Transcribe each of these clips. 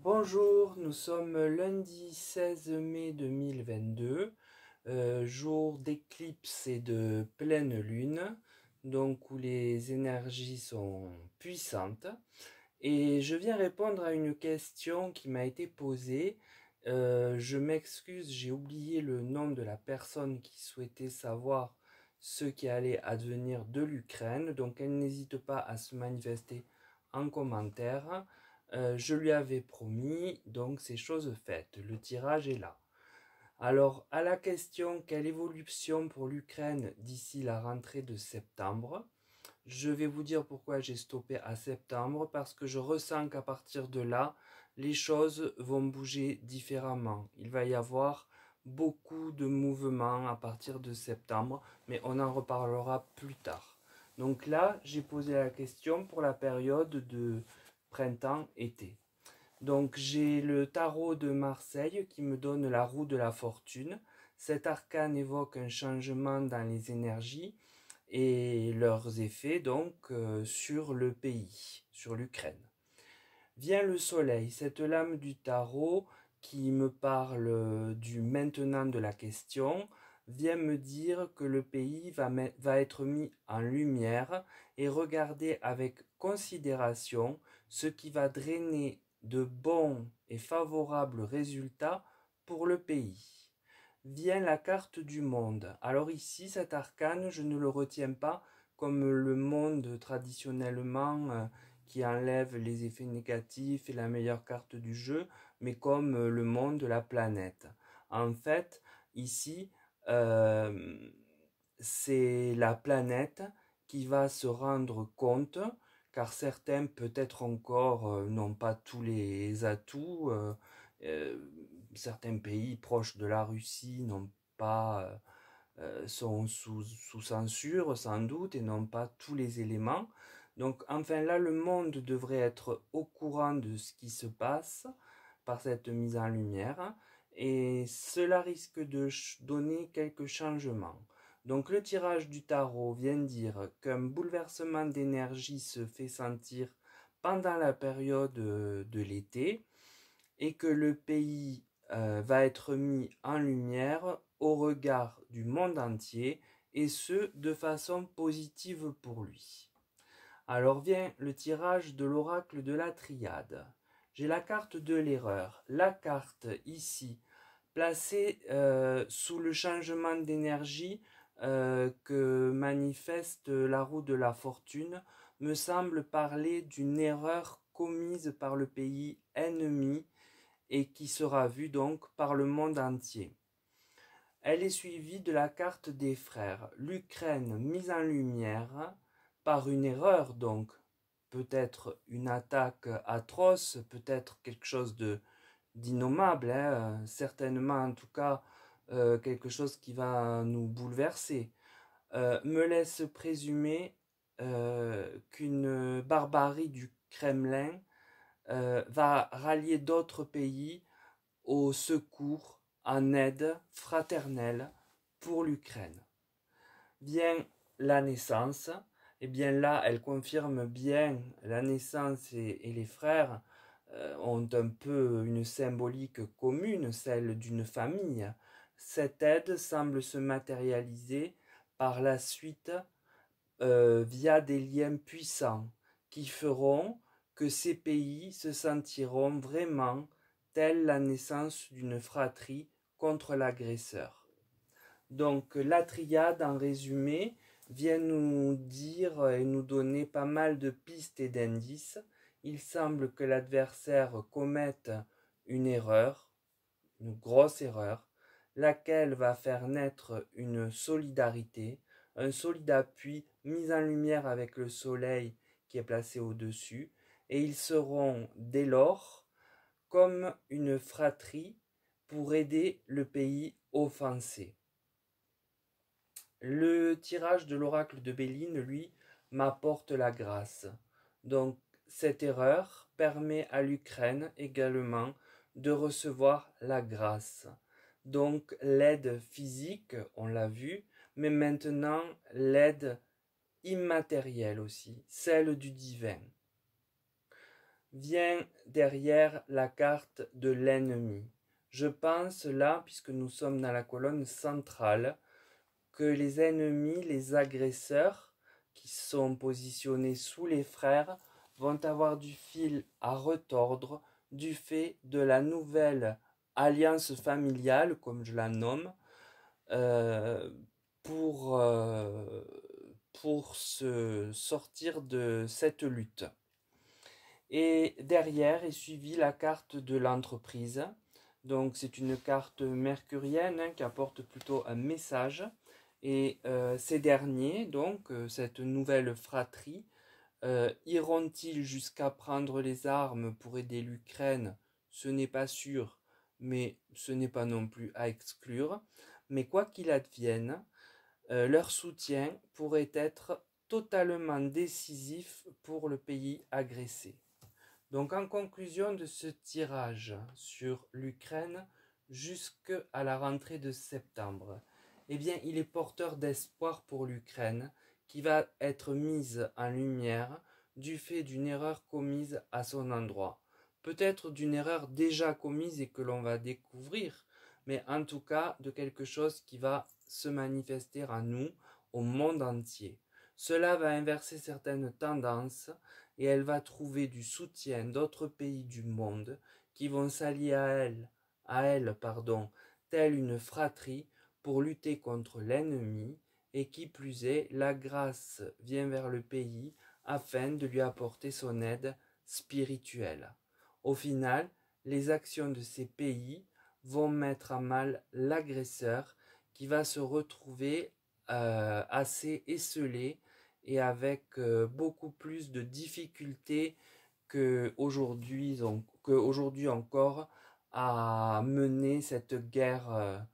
Bonjour, nous sommes lundi 16 mai 2022, jour d'éclipse et de pleine lune, donc où les énergies sont puissantes. Et je viens répondre à une question qui m'a été posée. Je m'excuse, j'ai oublié le nom de la personne qui souhaitait savoir ce qui allait advenir de l'Ukraine, donc elle n'hésite pas à se manifester en commentaire. Je lui avais promis, donc c'est chose faite. Le tirage est là. Alors, à la question quelle évolution pour l'Ukraine d'ici la rentrée de septembre, je vais vous dire pourquoi j'ai stoppé à septembre, parce que je ressens qu'à partir de là, les choses vont bouger différemment. Il va y avoir beaucoup de mouvements à partir de septembre, mais on en reparlera plus tard. Donc là, j'ai posé la question pour la période de printemps-été. Donc j'ai le tarot de Marseille qui me donne la roue de la fortune. Cet arcane évoque un changement dans les énergies et leurs effets donc sur le pays, sur l'Ukraine. Vient le soleil, cette lame du tarot qui me parle du maintenant de la question, vient me dire que le pays va être mis en lumière et regarder avec considération ce qui va drainer de bons et favorables résultats pour le pays. Vient la carte du monde. Alors ici, cet arcane, je ne le retiens pas comme le monde traditionnellement qui enlève les effets négatifs et la meilleure carte du jeu, mais comme le monde de la planète. En fait, ici, euh, c'est la planète qui va se rendre compte, car certains peut-être encore n'ont pas tous les atouts, euh, certains pays proches de la Russie n'ont pas, sont sous censure sans doute et n'ont pas tous les éléments. Donc enfin là, le monde devrait être au courant de ce qui se passe par cette mise en lumière et cela risque de donner quelques changements. Donc le tirage du tarot vient dire qu'un bouleversement d'énergie se fait sentir pendant la période de l'été et que le pays va être mis en lumière au regard du monde entier et ce de façon positive pour lui. Alors vient le tirage de l'oracle de la triade. J'ai la carte de l'erreur. La carte ici placée sous le changement d'énergie que manifeste la roue de la fortune me semble parler d'une erreur commise par le pays ennemi et qui sera vue donc par le monde entier. Elle est suivie de la carte des frères, l'Ukraine mise en lumière par une erreur donc, peut-être une attaque atroce, peut-être quelque chose d'innommable, certainement en tout cas quelque chose qui va nous bouleverser, me laisse présumer qu'une barbarie du Kremlin va rallier d'autres pays au secours, en aide fraternelle pour l'Ukraine. Vient la naissance, et bien là, elle confirme bien la naissance et les frères ont un peu une symbolique commune, celle d'une famille. Cette aide semble se matérialiser par la suite via des liens puissants qui feront que ces pays se sentiront vraiment telle la naissance d'une fratrie contre l'agresseur. Donc la triade, en résumé, vient nous dire et nous donner pas mal de pistes et d'indices. Il semble que l'adversaire commette une erreur, une grosse erreur, laquelle va faire naître une solidarité, un solide appui mis en lumière avec le soleil qui est placé au-dessus, et ils seront dès lors comme une fratrie pour aider le pays offensé. Le tirage de l'oracle de Béline, lui, m'apporte la grâce. Donc cette erreur permet à l'Ukraine également de recevoir la grâce. Donc l'aide physique, on l'a vu, mais maintenant l'aide immatérielle aussi, celle du divin. vient derrière la carte de l'ennemi. Je pense là, puisque nous sommes dans la colonne centrale, que les ennemis, les agresseurs, qui sont positionnés sous les frères, vont avoir du fil à retordre du fait de la nouvelle alliance familiale, comme je la nomme, euh, pour, euh, pour se sortir de cette lutte. Et derrière est suivie la carte de l'entreprise. Donc c'est une carte mercurienne qui apporte plutôt un message. Et ces derniers, donc cette nouvelle fratrie, iront-ils jusqu'à prendre les armes pour aider l'Ukraine? Ce n'est pas sûr, mais ce n'est pas non plus à exclure. Mais quoi qu'il advienne, leur soutien pourrait être totalement décisif pour le pays agressé. Donc en conclusion de ce tirage sur l'Ukraine jusqu'à la rentrée de septembre, eh bien il est porteur d'espoir pour l'Ukraine qui va être mise en lumière du fait d'une erreur commise à son endroit. Peut-être d'une erreur déjà commise et que l'on va découvrir, mais en tout cas de quelque chose qui va se manifester à nous, au monde entier. Cela va inverser certaines tendances et elle va trouver du soutien d'autres pays du monde qui vont s'allier à elle, telle une fratrie pour lutter contre l'ennemi, et qui plus est, la grâce vient vers le pays afin de lui apporter son aide spirituelle. Au final, les actions de ces pays vont mettre à mal l'agresseur qui va se retrouver assez esselé et avec beaucoup plus de difficultés qu'aujourd'hui encore à mener cette guerre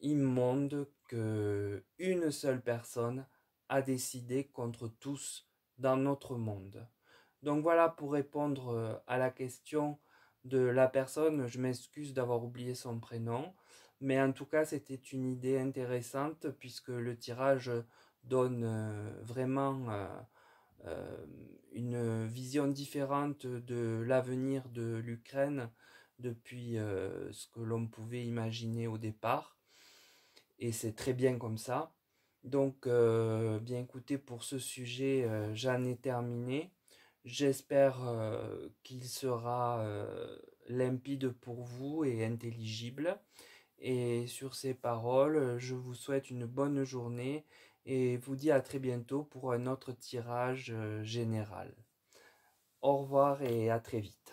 immonde que une seule personne a décidé contre tous dans notre monde. Donc voilà pour répondre à la question de la personne. Je m'excuse d'avoir oublié son prénom, mais en tout cas c'était une idée intéressante puisque le tirage donne vraiment euh, une vision différente de l'avenir de l'Ukraine depuis ce que l'on pouvait imaginer au départ. Et c'est très bien comme ça. Donc, bien écoutez, pour ce sujet, j'en ai terminé. J'espère qu'il sera limpide pour vous et intelligible. Et sur ces paroles, je vous souhaite une bonne journée et vous dis à très bientôt pour un autre tirage général. Au revoir et à très vite.